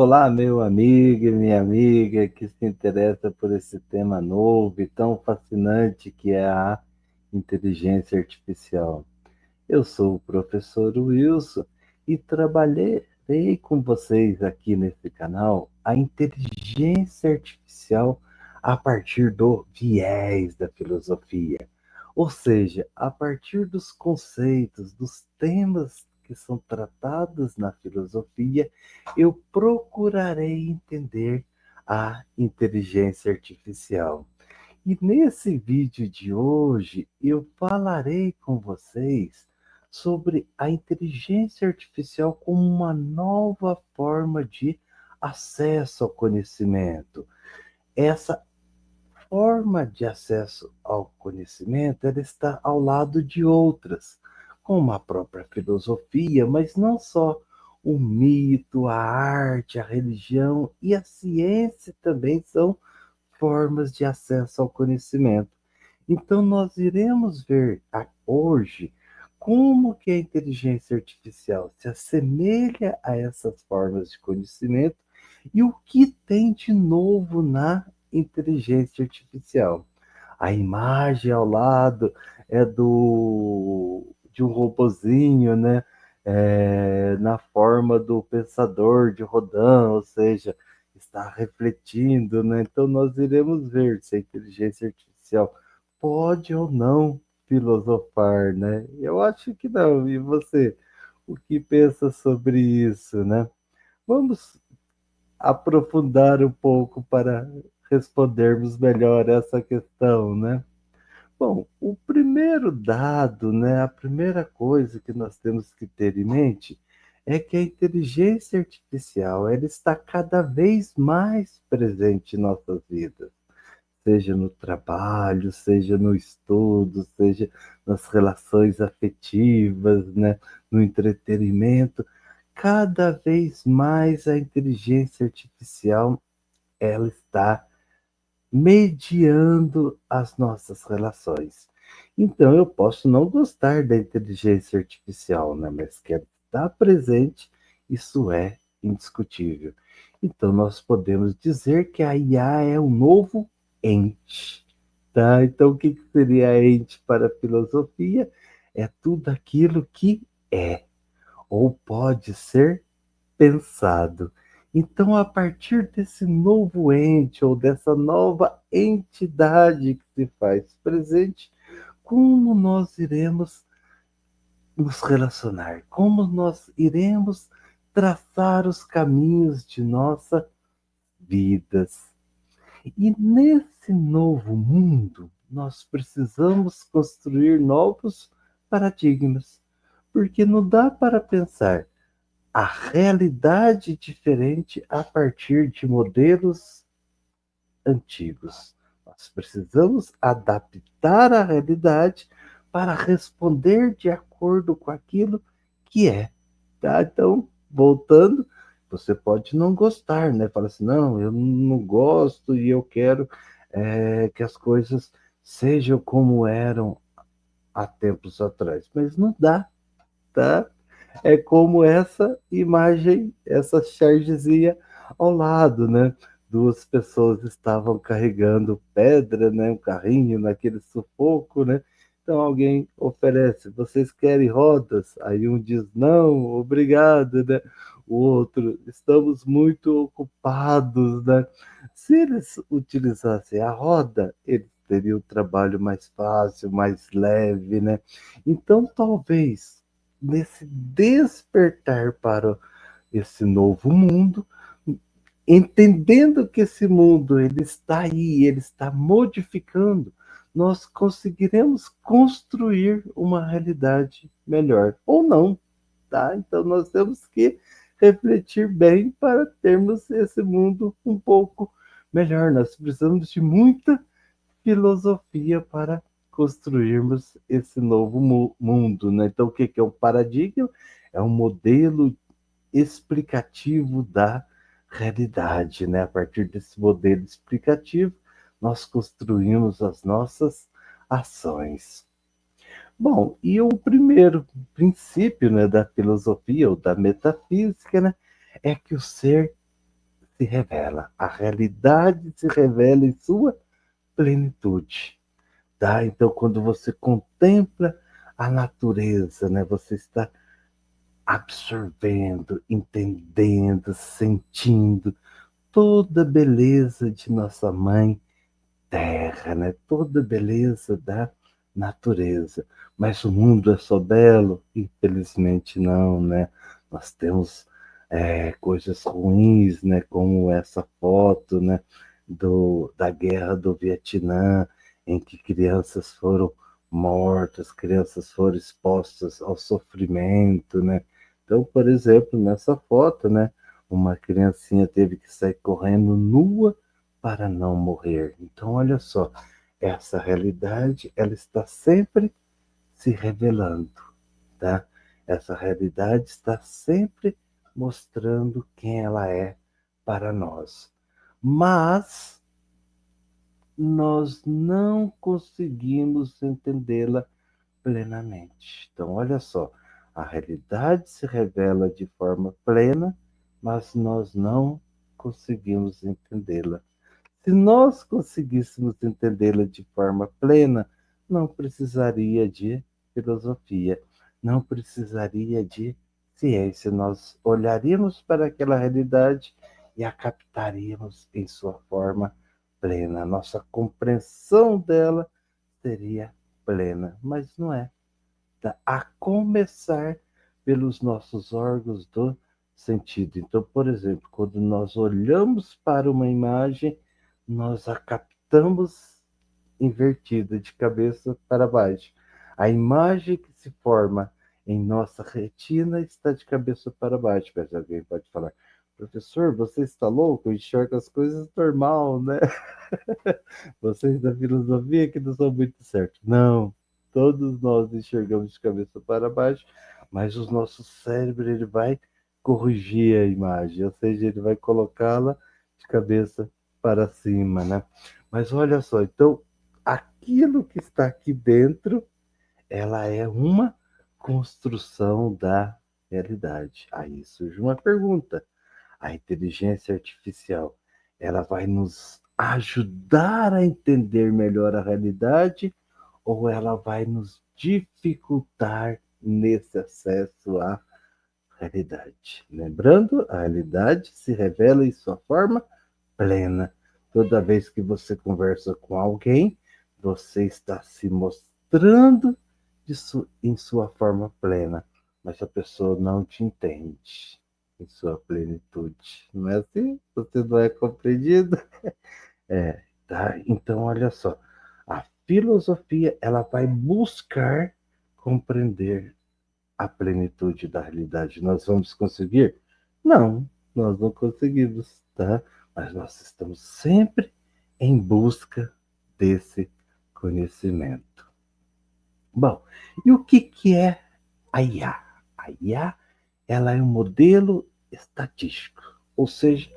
Olá, meu amigo e minha amiga que se interessa por esse tema novo e tão fascinante que é a inteligência artificial. Eu sou o professor Wilson e trabalharei com vocês aqui nesse canal a inteligência artificial a partir do viés da filosofia. Ou seja, a partir dos conceitos, dos temas que são tratados na filosofia, eu procurarei entender a inteligência artificial. E nesse vídeo de hoje eu falarei com vocês sobre a inteligência artificial como uma nova forma de acesso ao conhecimento. Essa forma de acesso ao conhecimento, ela está ao lado de outras, como a própria filosofia, mas não só o mito, a arte, a religião e a ciência também são formas de acesso ao conhecimento. Então nós iremos ver hoje como que a inteligência artificial se assemelha a essas formas de conhecimento e o que tem de novo na inteligência artificial. A imagem ao lado é de um robozinho, né? Na forma do pensador de Rodin, ou seja, está refletindo, né? Então nós iremos ver se a inteligência artificial pode ou não filosofar, né? Eu acho que não. E você, o que pensa sobre isso, né? Vamos aprofundar um pouco para respondermos melhor essa questão, né? Bom, o primeiro dado, né, a primeira coisa que nós temos que ter em mente é que a inteligência artificial ela está cada vez mais presente em nossas vidas, seja no trabalho, seja no estudo, seja nas relações afetivas, né, no entretenimento. Cada vez mais a inteligência artificial ela está mediando as nossas relações. Então, eu posso não gostar da inteligência artificial, né? Mas que ela está presente, isso é indiscutível. Então, nós podemos dizer que a IA é um novo ente. Tá? Então, o que seria ente para a filosofia? É tudo aquilo que é, ou pode ser pensado. Então, a partir desse novo ente ou dessa nova entidade que se faz presente, como nós iremos nos relacionar? Como nós iremos traçar os caminhos de nossas vidas? E nesse novo mundo, nós precisamos construir novos paradigmas, porque não dá para pensar a realidade diferente a partir de modelos antigos. Nós precisamos adaptar a realidade para responder de acordo com aquilo que é. Tá? Então, voltando, você pode não gostar, né? Fala assim, não, eu não gosto e eu quero que as coisas sejam como eram há tempos atrás. Mas não dá, tá? É como essa imagem, essa chargezinha ao lado, né? Duas pessoas estavam carregando pedra, né? Um carrinho naquele sufoco, né? Então alguém oferece, vocês querem rodas? Aí um diz, não, obrigado, né? O outro, estamos muito ocupados, né? Se eles utilizassem a roda, eles teriam o trabalho mais fácil, mais leve, né? Então talvez nesse despertar para esse novo mundo, entendendo que esse mundo ele está aí, ele está modificando, nós conseguiremos construir uma realidade melhor ou não, tá? Então nós temos que refletir bem para termos esse mundo um pouco melhor. Nós precisamos de muita filosofia para construirmos esse novo mundo, né? Então, o que é o paradigma? É um modelo explicativo da realidade, né? A partir desse modelo explicativo, nós construímos as nossas ações. Bom, e o primeiro princípio, né, da filosofia ou da metafísica, né, é que o ser se revela. A realidade se revela em sua plenitude, tá? Então, quando você contempla a natureza, né, você está absorvendo, entendendo, sentindo toda a beleza de nossa mãe terra, né? Toda a beleza da natureza. Mas o mundo é só belo? Infelizmente não, né? Nós temos coisas ruins, né? Como essa foto, né? Da guerra do Vietnã, em que crianças foram mortas, crianças foram expostas ao sofrimento, né? Então, por exemplo, nessa foto, né? Uma criancinha teve que sair correndo nua para não morrer. Então, olha só, essa realidade, ela está sempre se revelando, tá? Essa realidade está sempre mostrando quem ela é para nós. Mas nós não conseguimos entendê-la plenamente. Então, olha só, a realidade se revela de forma plena, mas nós não conseguimos entendê-la. Se nós conseguíssemos entendê-la de forma plena, não precisaria de filosofia, não precisaria de ciência. Nós olharíamos para aquela realidade e a captaríamos em sua forma plena. Nossa compreensão dela seria plena, mas não é. A começar pelos nossos órgãos do sentido. Então, por exemplo, quando nós olhamos para uma imagem, nós a captamos invertida, de cabeça para baixo. A imagem que se forma em nossa retina está de cabeça para baixo. Mas alguém pode falar, professor, você está louco? Enxerga as coisas normal, né? Vocês da filosofia que não são muito certos. Não, todos nós enxergamos de cabeça para baixo, mas o nosso cérebro ele vai corrigir a imagem, ou seja, ele vai colocá-la de cabeça para cima, né? Mas olha só, então aquilo que está aqui dentro, ela é uma construção da realidade. Aí surge uma pergunta: a inteligência artificial, ela vai nos ajudar a entender melhor a realidade ou ela vai nos dificultar nesse acesso à realidade? Lembrando, a realidade se revela em sua forma plena. Toda vez que você conversa com alguém, você está se mostrando em sua forma plena, mas a pessoa não te entende em sua plenitude. Não é assim? Você não é compreendido? Tá? Então, olha só. A filosofia, ela vai buscar compreender a plenitude da realidade. Nós vamos conseguir? Não, nós não conseguimos, tá? Mas nós estamos sempre em busca desse conhecimento. Bom, e o que é a IA? A IA, ela é um modelo estatístico, ou seja,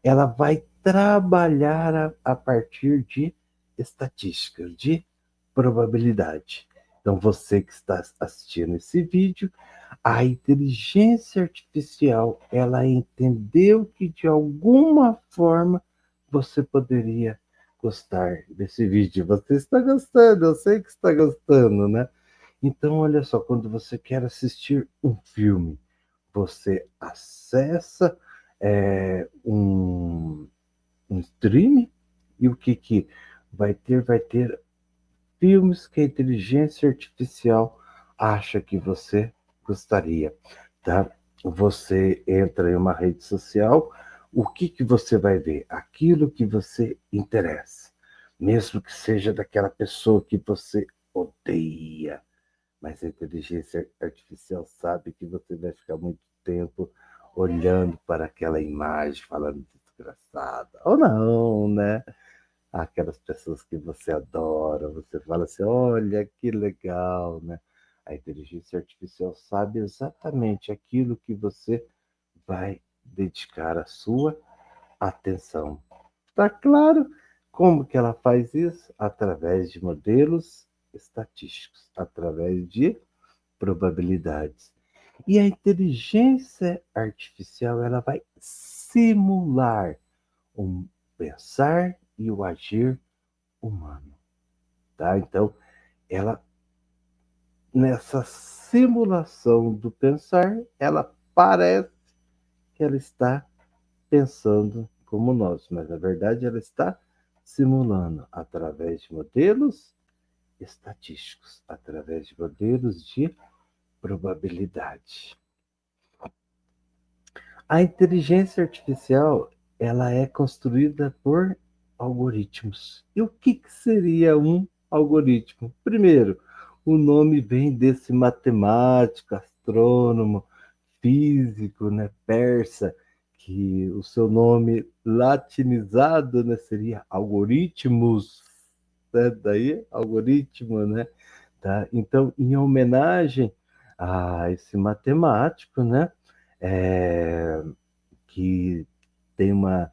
ela vai trabalhar a partir de estatísticas, de probabilidade. Então, você que está assistindo esse vídeo, a inteligência artificial, ela entendeu que de alguma forma você poderia gostar desse vídeo. Você está gostando, eu sei que está gostando, né? Então, olha só, quando você quer assistir um filme, você acessa um stream e o que vai ter? Vai ter filmes que a inteligência artificial acha que você gostaria, tá? Você entra em uma rede social, o que você vai ver? Aquilo que você interessa, mesmo que seja daquela pessoa que você odeia, mas a inteligência artificial sabe que você vai ficar muito tempo olhando para aquela imagem, falando desgraçada, ou não, né? Aquelas pessoas que você adora, você fala assim, olha que legal, né? A inteligência artificial sabe exatamente aquilo que você vai dedicar a sua atenção. Tá claro como que ela faz isso? Através de modelos estatísticos, através de probabilidades. E a inteligência artificial, ela vai simular. o pensar e o agir humano, tá? Então, ela, nessa simulação do pensar, ela parece que ela está pensando como nós, mas na verdade ela está simulando através de modelos estatísticos, através de modelos de probabilidade. A inteligência artificial, ela é construída por algoritmos. E o que seria um algoritmo? Primeiro, o nome vem desse matemático, astrônomo, físico, né, persa, que o seu nome latinizado, né, seria algoritmos, né? Daí algoritmo, né? Tá? Então, em homenagem a esse matemático, né, é, que tem uma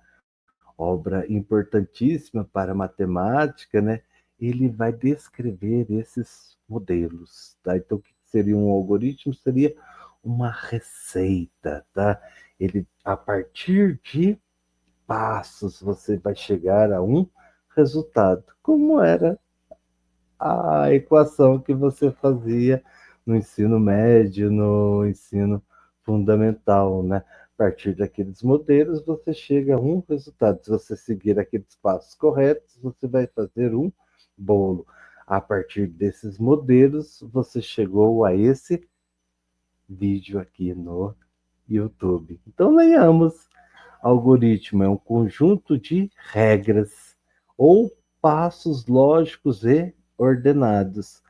obra importantíssima para a matemática, né, ele vai descrever esses modelos, tá? Então, o que seria um algoritmo? Seria uma receita, tá? Ele, a partir de passos, você vai chegar a um resultado, como era a equação que você fazia no ensino médio, no ensino fundamental, né? A partir daqueles modelos, você chega a um resultado. Se você seguir aqueles passos corretos, você vai fazer um bolo. A partir desses modelos, você chegou a esse vídeo aqui no YouTube. Então, leiamos. Algoritmo é um conjunto de regras ou passos lógicos e ordenados,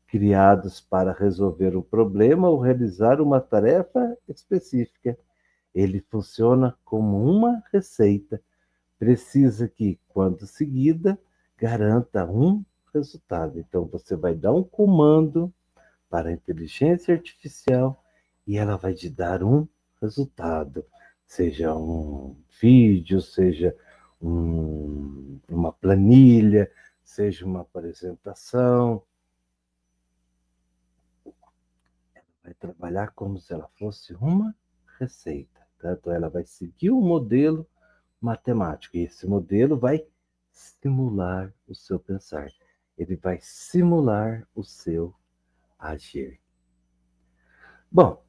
criados para resolver um problema ou realizar uma tarefa específica. Ele funciona como uma receita, precisa que, quando seguida, garanta um resultado. Então, você vai dar um comando para a inteligência artificial e ela vai te dar um resultado, seja um vídeo, seja uma planilha, seja uma apresentação. Vai trabalhar como se ela fosse uma receita. Tá? Então, ela vai seguir um modelo matemático e esse modelo vai simular o seu pensar. Ele vai simular o seu agir. Bom,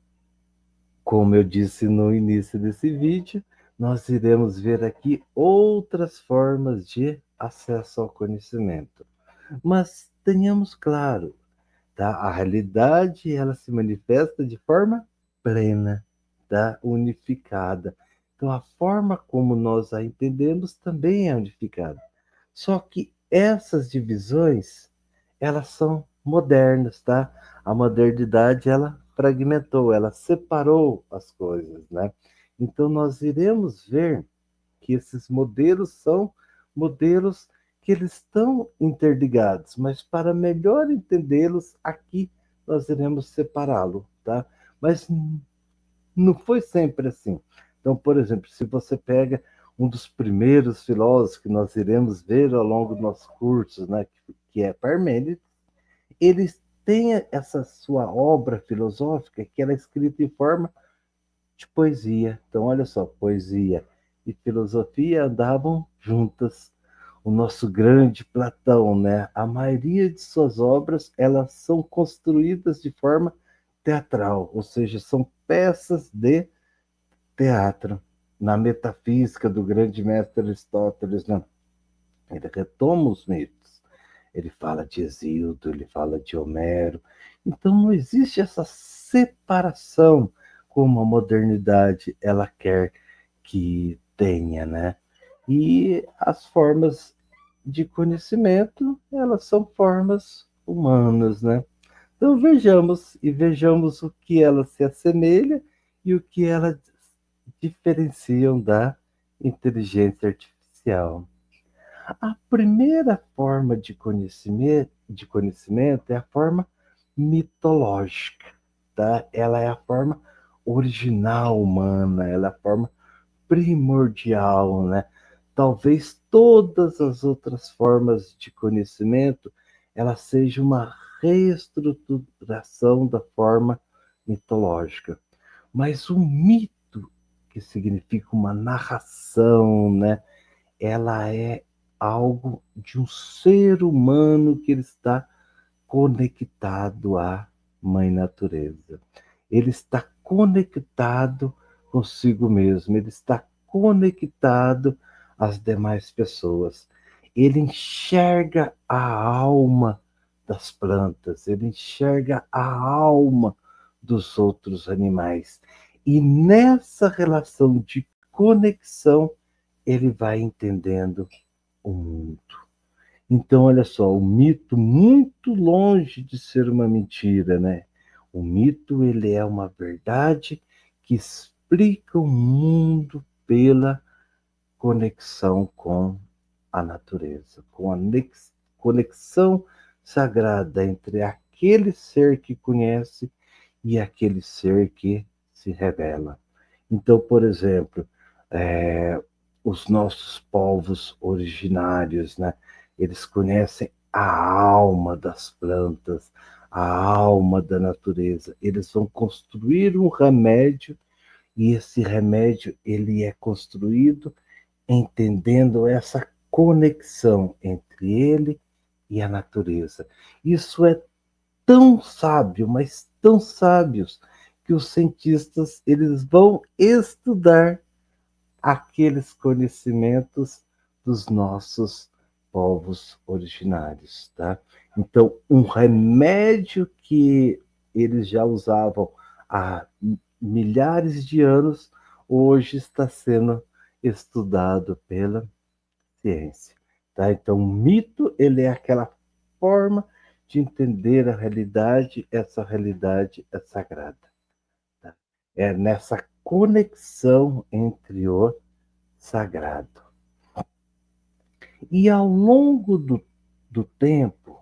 como eu disse no início desse vídeo, nós iremos ver aqui outras formas de acesso ao conhecimento. Mas tenhamos claro, tá? A realidade ela se manifesta de forma plena, tá? Unificada. Então a forma como nós a entendemos também é unificada. Só que essas divisões, elas são modernas, tá? A modernidade, ela fragmentou, ela separou as coisas, né? Então, nós iremos ver que esses modelos são modelos que eles estão interligados, mas para melhor entendê-los, aqui nós iremos separá-lo, tá? Mas não foi sempre assim. Então, por exemplo, se você pega um dos primeiros filósofos que nós iremos ver ao longo dos nossos cursos, né, que é Parmênides, ele tem essa sua obra filosófica que ela é escrita em forma de poesia. Então, olha só, poesia e filosofia andavam juntas. O nosso grande Platão, né? A maioria de suas obras, elas são construídas de forma teatral, ou seja, são peças de teatro. Na metafísica do grande mestre Aristóteles, né? Ele retoma os mitos. Ele fala de Hesíodo, ele fala de Homero. Então não existe essa separação como a modernidade ela quer que tenha, né? E as formas de conhecimento, elas são formas humanas, né? Então vejamos o que ela se assemelha e o que ela diferenciam da inteligência artificial. A primeira forma de conhecimento é a forma mitológica, tá? Ela é a forma original humana, ela é a forma primordial, né? Talvez todas as outras formas de conhecimento ela seja uma reestruturação da forma mitológica. Mas o mito, que significa uma narração, né? ela é algo de um ser humano que ele está conectado à Mãe Natureza. Ele está conectado consigo mesmo, ele está conectado às demais pessoas. Ele enxerga a alma das plantas, ele enxerga a alma dos outros animais. E nessa relação de conexão, ele vai entendendo o mundo. Então, olha só, o mito, muito longe de ser uma mentira, né? O mito, ele é uma verdade que explica o mundo pela conexão com a natureza, com a conexão sagrada entre aquele ser que conhece e aquele ser que se revela. Então, por exemplo, é, os nossos povos originários, né? Eles conhecem a alma das plantas, a alma da natureza. Eles vão construir um remédio e esse remédio ele é construído entendendo essa conexão entre ele e a natureza. Isso é tão sábio, mas tão sábios que os cientistas eles vão estudar aqueles conhecimentos dos nossos povos originários, tá? Então, um remédio que eles já usavam há milhares de anos, hoje está sendo estudado pela ciência, tá? Então, o mito, ele é aquela forma de entender a realidade, essa realidade é sagrada, tá? É nessa conexão entre o sagrado. E ao longo do tempo,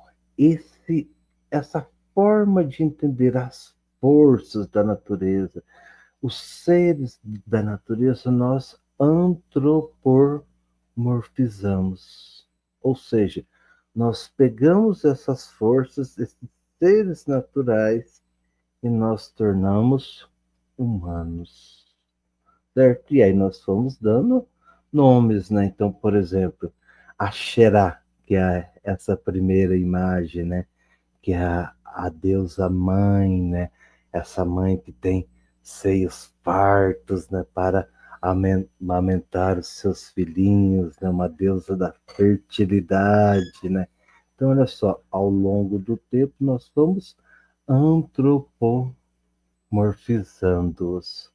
essa forma de entender as forças da natureza, os seres da natureza, nós antropomorfizamos. Ou seja, nós pegamos essas forças, esses seres naturais, e nós tornamos humanos. Certo? E aí nós fomos dando nomes, né? Então, por exemplo, a Xerá, que é essa primeira imagem, né? Que é a deusa mãe, né? Essa mãe que tem seios fartos, né? Para amamentar os seus filhinhos, né? Uma deusa da fertilidade, né? Então, olha só, ao longo do tempo nós vamos antropomorfizando-os,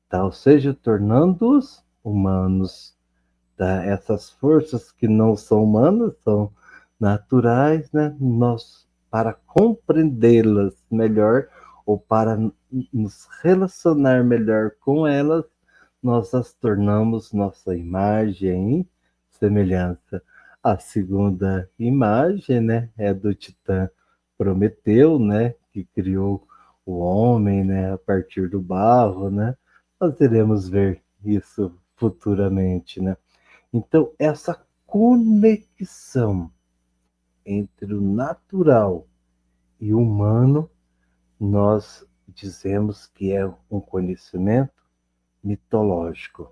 tá? Ou seja, tornando-os humanos, tá? Essas forças que não são humanas, são naturais, né? Nós, para compreendê-las melhor ou para nos relacionar melhor com elas, nós as tornamos nossa imagem e semelhança. A segunda imagem, né, é do Titã Prometeu, né, que criou o homem, né, a partir do barro, né? Nós iremos ver isso futuramente, né? Então, essa conexão entre o natural e o humano, nós dizemos que é um conhecimento mitológico.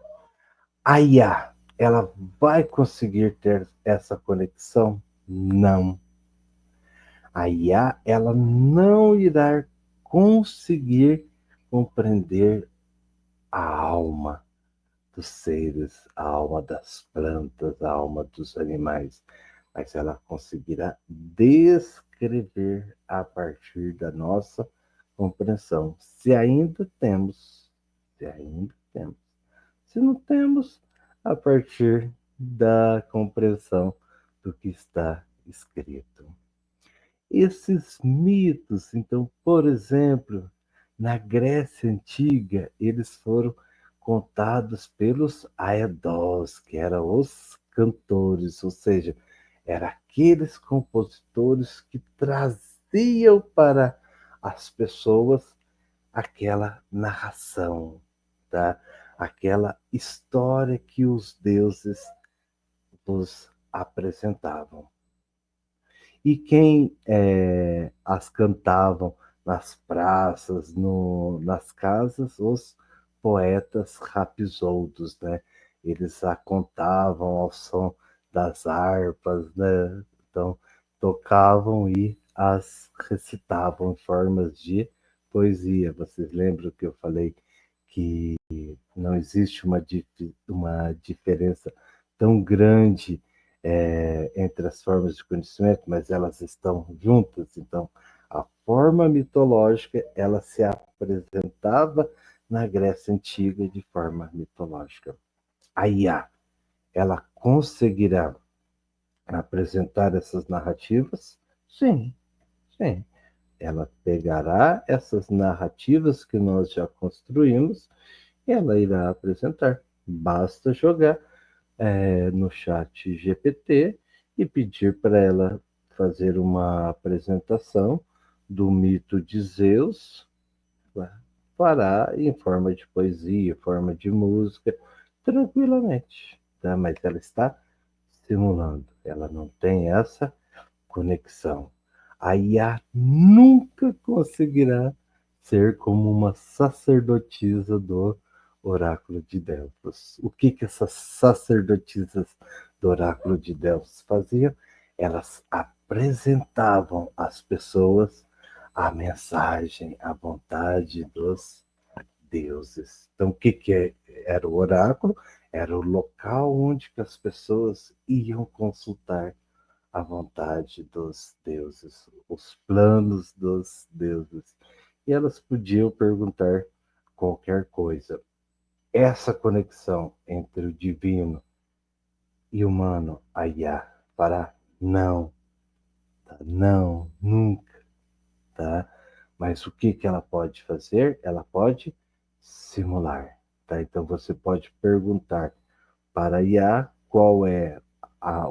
A IA, ela vai conseguir ter essa conexão? Não. A IA, ela não irá conseguir compreender a alma dos seres, a alma das plantas, a alma dos animais, mas ela conseguirá descrever a partir da nossa compreensão, se ainda temos, se ainda temos. Se não temos, a partir da compreensão do que está escrito. Esses mitos, então, por exemplo, na Grécia Antiga, eles foram contados pelos aedós, que eram os cantores, ou seja, eram aqueles compositores que traziam para as pessoas aquela narração, tá? Aquela história que os deuses nos apresentavam. E quem as cantavam nas praças, nas casas? Os poetas rapsoudos, né? eles a contavam ao som das harpas, né? Então, tocavam e as recitavam em formas de poesia. Vocês lembram que eu falei que não existe uma diferença tão grande entre as formas de conhecimento, mas elas estão juntas. Então, a forma mitológica, ela se apresentava na Grécia Antiga de forma mitológica. A IA, ela conseguirá apresentar essas narrativas? Sim, sim. Ela pegará essas narrativas que nós já construímos e ela irá apresentar. Basta jogar no chat GPT e pedir para ela fazer uma apresentação do mito de Zeus, fará em forma de poesia, forma de música, tranquilamente. Tá? Mas ela está simulando, ela não tem essa conexão. A IA nunca conseguirá ser como uma sacerdotisa do oráculo de Delfos. O que essas sacerdotisas do oráculo de Delfos faziam? Elas apresentavam às pessoas a mensagem, a vontade dos deuses. Então, o que era o oráculo? Era o local onde as pessoas iam consultar a vontade dos deuses, os planos dos deuses. E elas podiam perguntar qualquer coisa. Essa conexão entre o divino e o humano, a Yah, fará? Não, tá? Não, nunca, tá? Mas o que ela pode fazer? Ela pode simular, tá? Então você pode perguntar para a IA qual é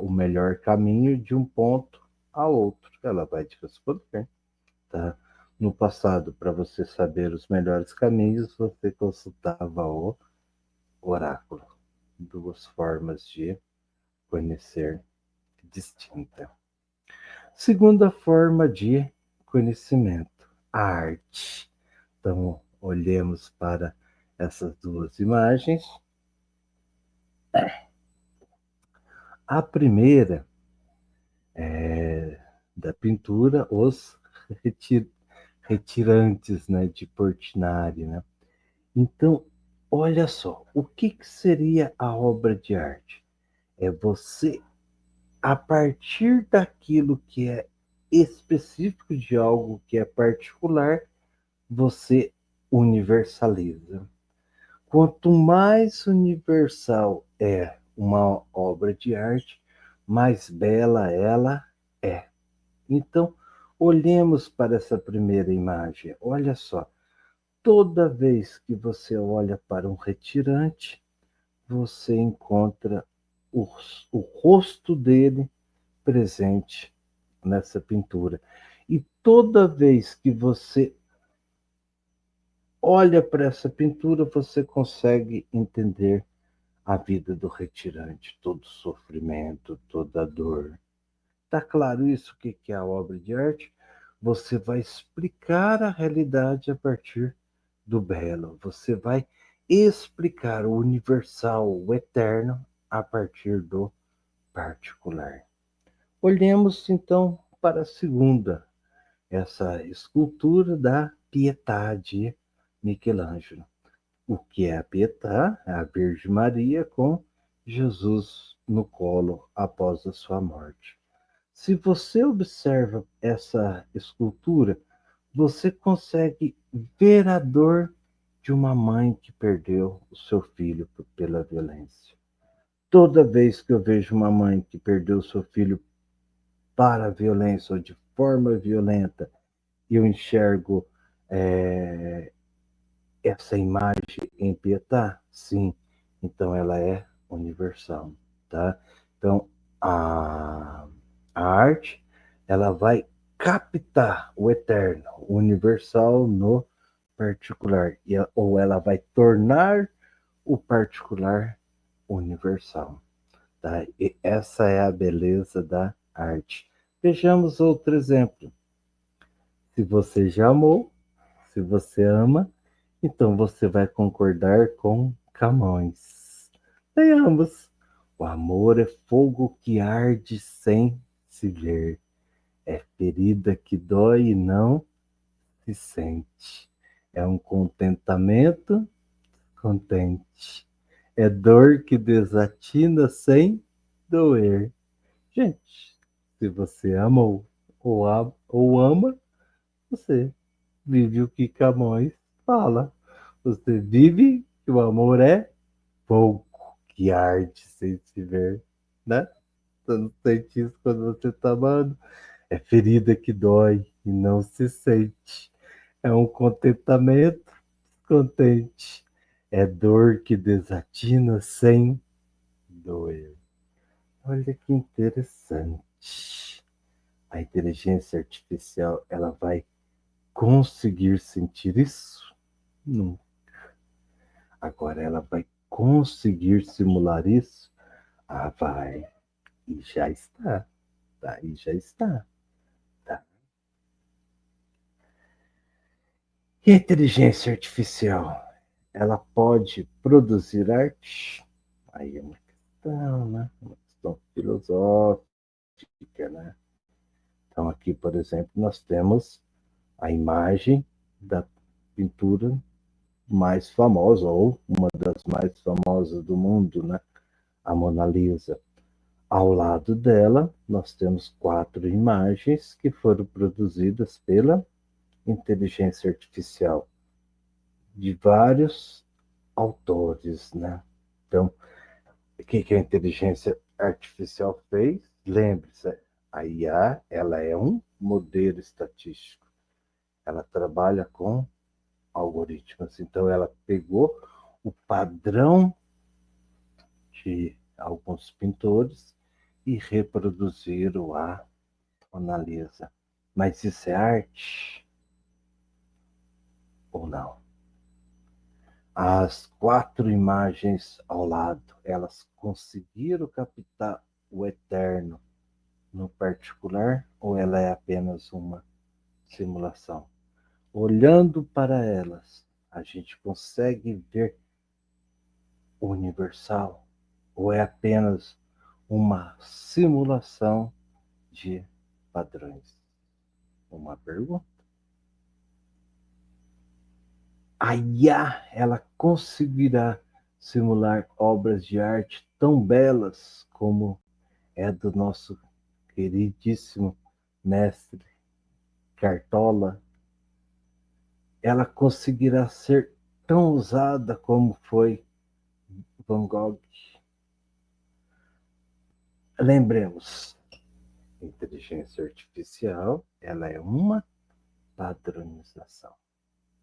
o melhor caminho de um ponto a outro. Ela vai te responder, tá? No passado, para você saber os melhores caminhos, você consultava o oráculo. Duas formas de conhecer distinta. Segunda forma de conhecimento, a arte. Então, olhemos para essas duas imagens. A primeira da pintura, os retirantes, né, de Portinari, né? Então, olha só, o que seria a obra de arte? É você, a partir daquilo que é específico de algo que é particular, você universaliza. Quanto mais universal é uma obra de arte, mais bela ela é. Então, olhemos para essa primeira imagem. Olha só, toda vez que você olha para um retirante, você encontra o, o rosto dele presente nessa pintura. E toda vez que você olha para essa pintura, você consegue entender a vida do retirante, todo o sofrimento, toda a dor. Tá claro isso? O que é a obra de arte? Você vai explicar a realidade a partir do belo. Você vai explicar o universal, o eterno, a partir do particular. Olhemos então para a segunda, essa escultura da Pietà de Michelangelo. O que é a Pietà? É a Virgem Maria com Jesus no colo após a sua morte. Se você observa essa escultura, você consegue ver a dor de uma mãe que perdeu o seu filho pela violência. Toda vez que eu vejo uma mãe que perdeu o seu filho para a violência ou de forma violenta, eu enxergo essa imagem em Pietà? Sim. Então ela é universal, tá? Então a arte, ela vai captar o eterno, o universal no particular, ou ela vai tornar o particular universal, tá? E essa é a beleza da arte. Vejamos outro exemplo. Se você já amou, se você ama, então você vai concordar com Camões. Tenhamos. O amor é fogo que arde sem se ver. É ferida que dói e não se sente. É um contentamento contente. É dor que desatina sem doer. Gente, se você amou ou ama, você vive o que Camões fala. Você vive que o amor é fogo que arde sem se ver, né? Você não sente isso quando você está amando. É ferida que dói e não se sente. É um contentamento contente. É dor que desatina sem doer. Olha que interessante. A inteligência artificial, ela vai conseguir sentir isso? Não. Agora ela vai conseguir simular isso? Ah, vai. E já está. Tá? E já está. Tá? E a inteligência artificial, ela pode produzir arte? Aí é uma questão, né? Uma questão filosófica, né? Então aqui, por exemplo, nós temos a imagem da pintura mais famosa, ou uma das mais famosas do mundo, né? A Mona Lisa. Ao lado dela, nós temos 4 imagens que foram produzidas pela inteligência artificial, de vários autores, né? Então, o que a inteligência artificial fez? Lembre-se, a IA, ela é um modelo estatístico. Ela trabalha com algoritmos. Então, ela pegou o padrão de alguns pintores e reproduziram a Mona Lisa. Mas isso é arte ou não? As 4 imagens ao lado, elas conseguiram captar o eterno no particular ou ela é apenas uma simulação? Olhando para elas, a gente consegue ver o universal ou é apenas uma simulação de padrões? Uma pergunta. A IA, ela conseguirá simular obras de arte tão belas como é do nosso queridíssimo mestre Cartola? Ela conseguirá ser tão usada como foi Van Gogh? Lembremos, a inteligência artificial, ela é uma padronização,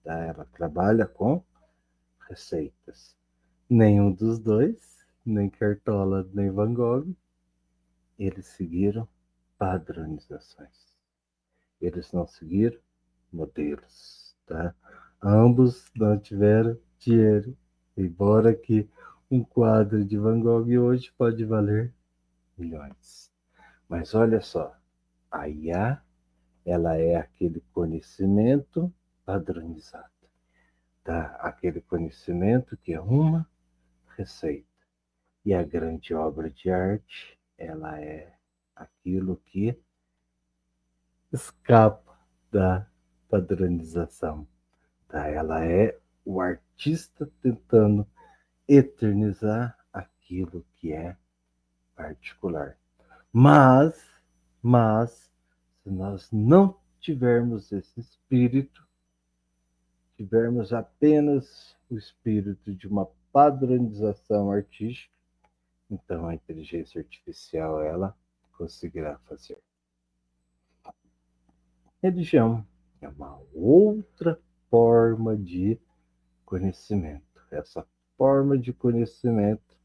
tá? Ela trabalha com receitas. Nenhum dos dois, nem Cartola, nem Van Gogh, eles seguiram padronizações. Eles não seguiram modelos, tá? Ambos não tiveram dinheiro, embora que um quadro de Van Gogh hoje pode valer milhões. Mas olha só, a IA, ela é aquele conhecimento padronizado, tá? Aquele conhecimento que é uma receita. E a grande obra de arte, ela é aquilo que escapa da padronização, tá? Ela é o artista tentando eternizar aquilo que é particular. Mas, mas, se nós não tivermos esse espírito, tivermos apenas o espírito de uma padronização artística, então a inteligência artificial, ela conseguirá fazer. Religião é uma outra forma de conhecimento. Essa forma de conhecimento,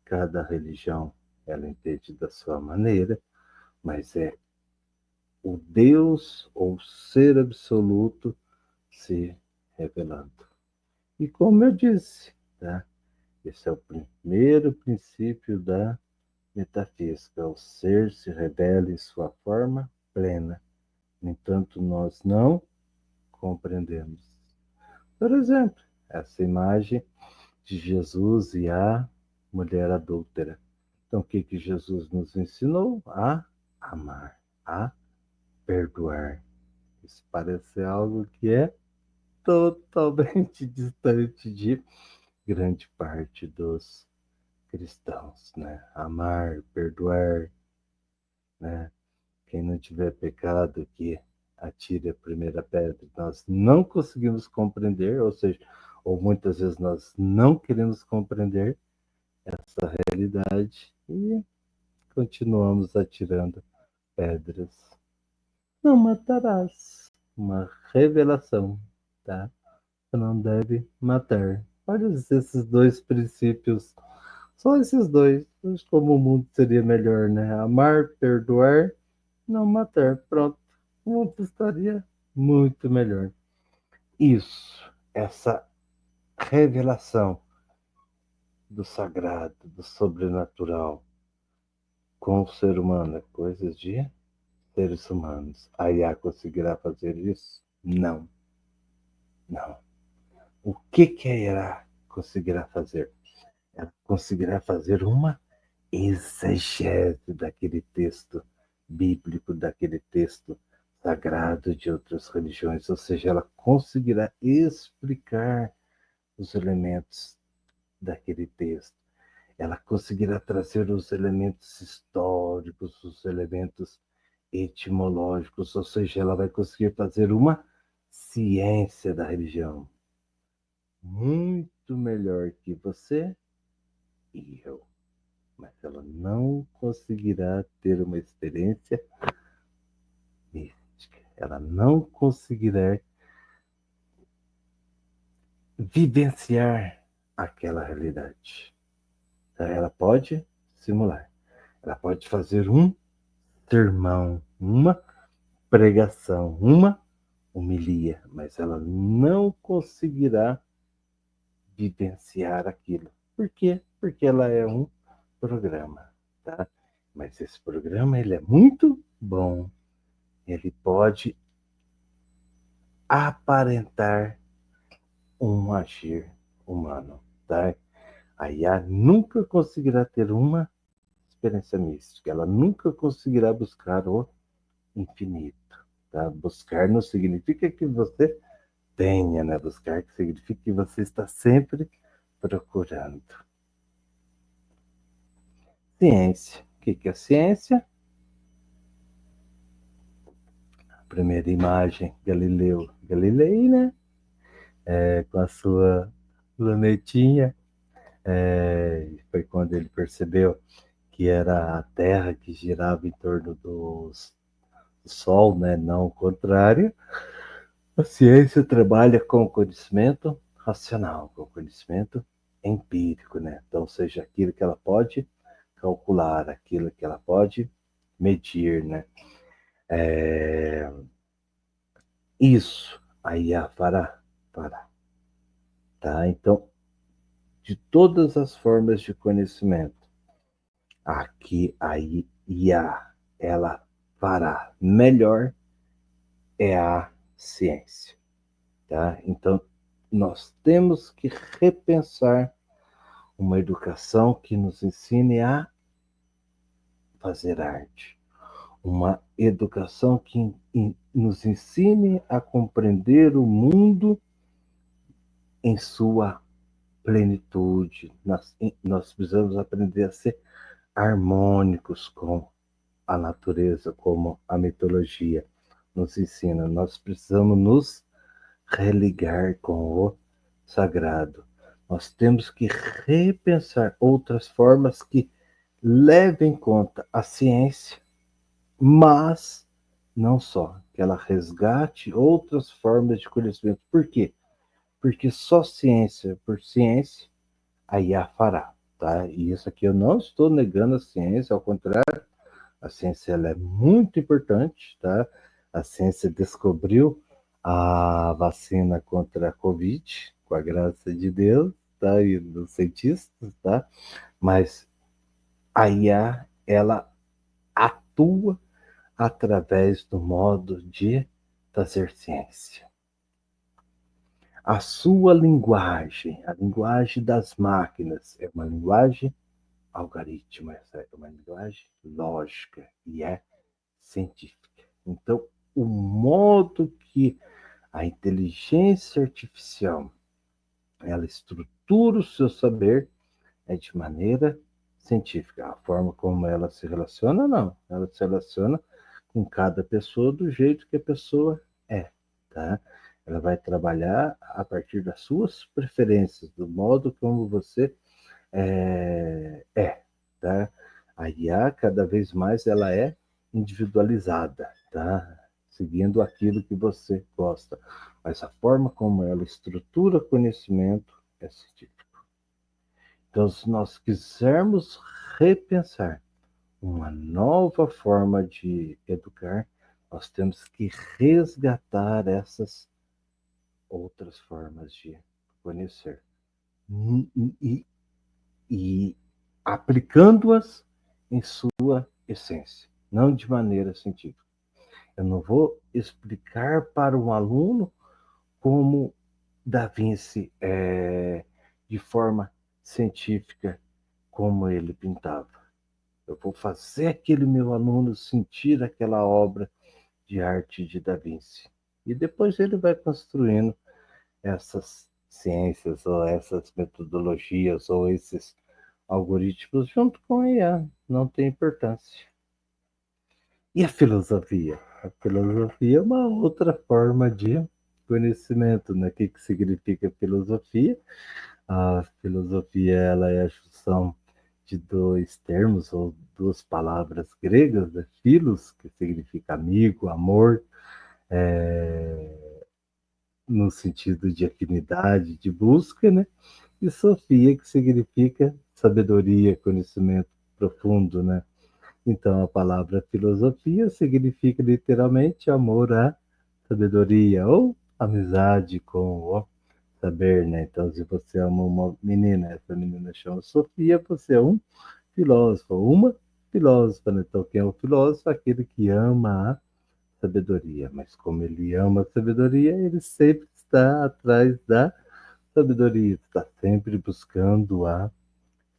cada religião ela entende da sua maneira, mas é o Deus ou ser absoluto se revelando. E como eu disse, tá? Esse é o primeiro princípio da metafísica. O ser se revela em sua forma plena. No entanto, nós não compreendemos. Por exemplo, essa imagem de Jesus e a mulher adúltera. Então, o que Jesus nos ensinou? A amar, a perdoar. Isso parece algo que é totalmente distante de grande parte dos cristãos, né? Amar, perdoar, né? Quem não tiver pecado, que atire a primeira pedra. Nós não conseguimos compreender, ou seja, ou muitas vezes nós não queremos compreender essa realidade e continuamos atirando pedras. Não matarás. Uma revelação, tá? Você não deve matar. Olha esses dois princípios, só esses dois. Como o mundo seria melhor, né? Amar, perdoar, não matar. Pronto. O mundo estaria muito melhor. Isso, essa revelação do sagrado, do sobrenatural com o ser humano, é coisas de seres humanos. A IA conseguirá fazer isso? Não, não. O que a IA conseguirá fazer? Ela conseguirá fazer uma exegese daquele texto bíblico, daquele texto sagrado de outras religiões, ou seja, ela conseguirá explicar os elementos daquele texto. Ela conseguirá trazer os elementos históricos, os elementos etimológicos, ou seja, ela vai conseguir fazer uma ciência da religião muito melhor que você e eu. Mas ela não conseguirá ter uma experiência mística. Ela não conseguirá vivenciar aquela realidade. Ela pode simular. Ela pode fazer um sermão, uma pregação, uma homilia, mas ela não conseguirá vivenciar aquilo. Por quê? Porque ela é um programa, tá? Mas esse programa ele é muito bom. Ele pode aparentar um agir humano, tá? A IA nunca conseguirá ter uma experiência mística. Ela nunca conseguirá buscar o infinito, tá? Buscar não significa que você tenha, né? Buscar que significa que você está sempre procurando. Ciência. O que é ciência? A primeira imagem, Galileu Galilei, né? Com a sua lunetinha. Foi quando ele percebeu que era a Terra que girava em torno do Sol, né? Não o contrário. A ciência trabalha com o conhecimento racional, com o conhecimento empírico, né? Então, seja aquilo que ela pode calcular, aquilo que ela pode medir, né? Isso a IA fará, tá? Então, de todas as formas de conhecimento, aqui a IA ela fará melhor é a ciência, tá? Então, nós temos que repensar uma educação que nos ensine a fazer arte, uma educação que nos ensine a compreender o mundo em sua plenitude. Nós precisamos aprender a ser harmônicos com a natureza, como a mitologia nos ensina. Nós precisamos nos religar com o sagrado. Nós temos que repensar outras formas que levem em conta a ciência, mas não só, que ela resgate outras formas de conhecimento. Por quê? Porque só ciência por ciência a IA fará, tá? E isso aqui eu não estou negando a ciência, ao contrário, a ciência ela é muito importante, tá? A ciência descobriu a vacina contra a Covid, com a graça de Deus, tá? E dos cientistas, tá? Mas a IA, ela atua através do modo de fazer ciência. A sua linguagem, a linguagem das máquinas, é uma linguagem algoritmo, essa é uma linguagem lógica e é científica. Então, o modo que a inteligência artificial ela estrutura o seu saber é de maneira científica. A forma como ela se relaciona, não. Ela se relaciona com cada pessoa do jeito que a pessoa é, tá? Ela vai trabalhar a partir das suas preferências, do modo como você tá? A IA, cada vez mais, ela é individualizada, tá? Seguindo aquilo que você gosta. Mas a forma como ela estrutura conhecimento é científica. Então, se nós quisermos repensar uma nova forma de educar, nós temos que resgatar essas outras formas de conhecer e, e aplicando-as em sua essência, não de maneira científica. Eu não vou explicar para um aluno como Da Vinci de forma científica como ele pintava. Eu vou fazer aquele meu aluno sentir aquela obra de arte de Da Vinci. E depois ele vai construindo essas ciências ou essas metodologias ou esses algoritmos junto com a IA. Não tem importância. E a filosofia? A filosofia é uma outra forma de conhecimento, né? O que significa filosofia? A filosofia ela é a junção de dois termos ou duas palavras gregas, né? Philos, que significa amigo, amor, no sentido de afinidade, de busca, né? E Sofia, que significa sabedoria, conhecimento profundo, né? Então, a palavra filosofia significa literalmente amor à sabedoria ou amizade com o saber, né? Então, se você ama uma menina, essa menina chama Sofia, você é um filósofo, uma filósofa, né? Então, quem é o filósofo? Aquele que ama a sabedoria. Mas como ele ama a sabedoria, ele sempre está atrás da sabedoria, está sempre buscando a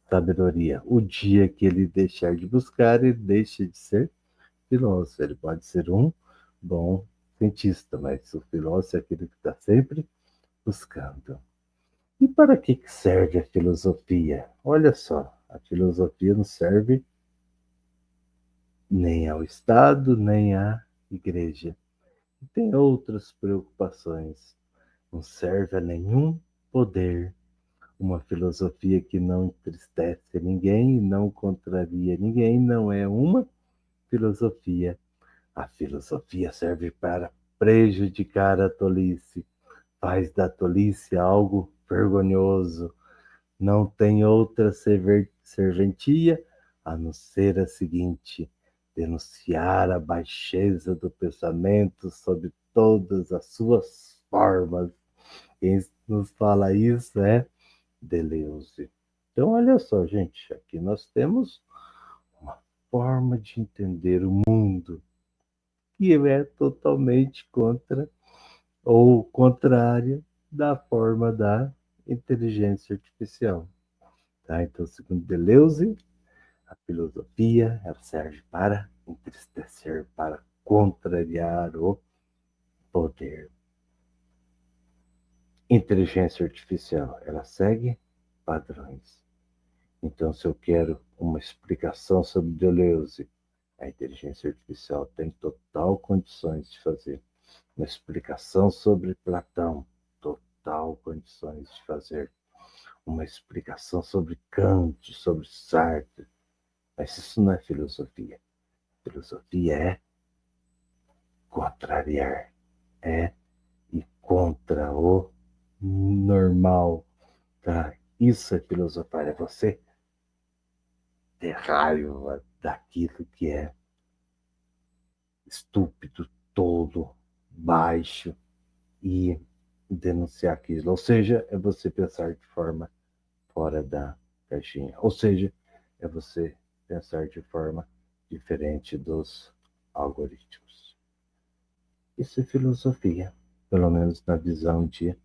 sabedoria. O dia que ele deixar de buscar, ele deixa de ser filósofo. Ele pode ser um bom cientista, mas o filósofo é aquele que está sempre buscando. E para que serve a filosofia? Olha só, a filosofia não serve nem ao Estado, nem à igreja. E tem outras preocupações. Não serve a nenhum poder. Uma filosofia que não entristece ninguém, não contraria ninguém, não é uma filosofia. A filosofia serve para prejudicar a tolice, faz da tolice algo vergonhoso. Não tem outra serventia a não ser a seguinte: denunciar a baixeza do pensamento sob todas as suas formas. Quem nos fala isso é Deleuze. Então, olha só, gente, aqui nós temos uma forma de entender o mundo que é totalmente contra ou contrária da forma da inteligência artificial. Tá? Então, segundo Deleuze, a filosofia ela serve para entristecer, para contrariar o poder. Inteligência artificial, ela segue padrões. Então, se eu quero uma explicação sobre Deleuze, a inteligência artificial tem total condições de fazer. Uma explicação sobre Platão, total condições de fazer. Uma explicação sobre Kant, sobre Sartre. Mas isso não é filosofia. Filosofia é contrariar, é ir contra o normal. Tá? Isso é filosofar, é você ter raiva daquilo que é estúpido, tolo, baixo e denunciar aquilo. Ou seja, é você pensar de forma fora da caixinha. Ou seja, é você pensar de forma diferente dos algoritmos. Isso é filosofia, pelo menos na visão de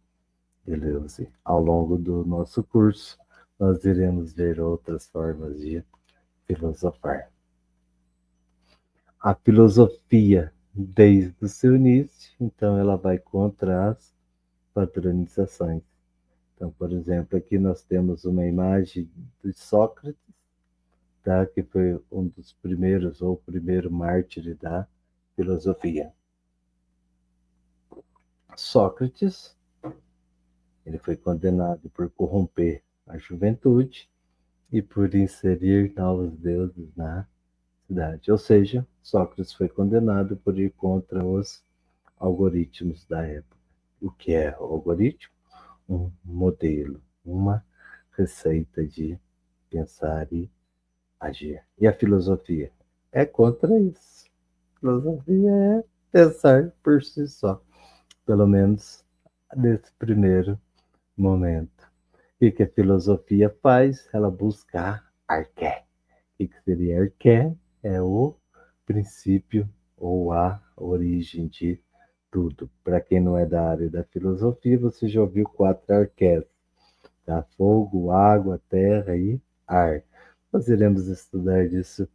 Beleza. Ao longo do nosso curso, nós iremos ver outras formas de filosofar. A filosofia, desde o seu início, então ela vai contra as padronizações. Então, por exemplo, aqui nós temos uma imagem de Sócrates, tá? Que foi um dos primeiros, ou o primeiro mártir da filosofia. Sócrates, ele foi condenado por corromper a juventude e por inserir novos deuses na cidade. Ou seja, Sócrates foi condenado por ir contra os algoritmos da época. O que é o algoritmo? Um modelo, uma receita de pensar e agir. E a filosofia? É contra isso. A filosofia é pensar por si só, pelo menos nesse primeiro momento. O que a filosofia faz? Ela busca a arqué. O que seria arqué? É o princípio ou a origem de tudo. Para quem não é da área da filosofia, você já ouviu 4 arqués, tá? Fogo, água, terra e ar. Nós iremos estudar isso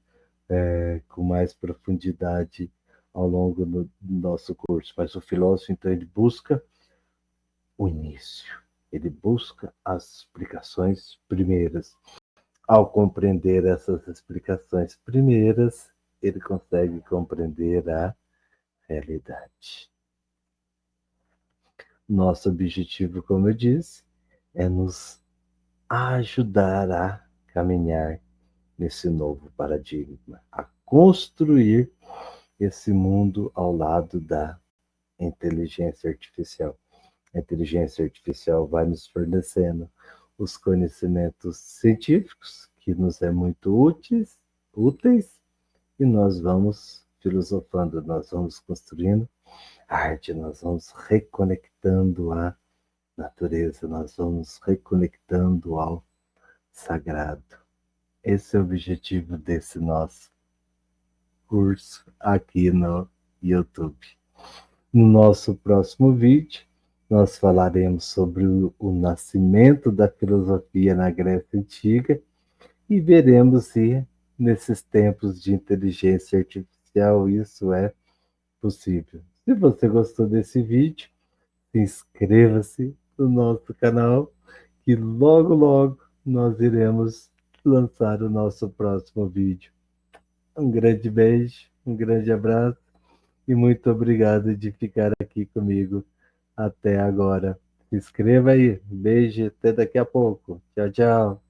com mais profundidade ao longo do nosso curso. Mas o filósofo, então, ele busca o início. Ele busca as explicações primeiras. Ao compreender essas explicações primeiras, ele consegue compreender a realidade. Nosso objetivo, como eu disse, é nos ajudar a caminhar nesse novo paradigma, a construir esse mundo ao lado da inteligência artificial. A inteligência artificial vai nos fornecendo os conhecimentos científicos, que nos é muito úteis, e nós vamos filosofando, nós vamos construindo arte, nós vamos reconectando a natureza, nós vamos reconectando ao sagrado. Esse é o objetivo desse nosso curso aqui no YouTube. No nosso próximo vídeo, nós falaremos sobre o nascimento da filosofia na Grécia Antiga e veremos se, nesses tempos de inteligência artificial, isso é possível. Se você gostou desse vídeo, se inscreva-se no nosso canal, que logo, logo nós iremos lançar o nosso próximo vídeo. Um grande beijo, um grande abraço e muito obrigado de ficar aqui comigo até agora. Se inscreva aí. Beijo, até daqui a pouco. Tchau, tchau.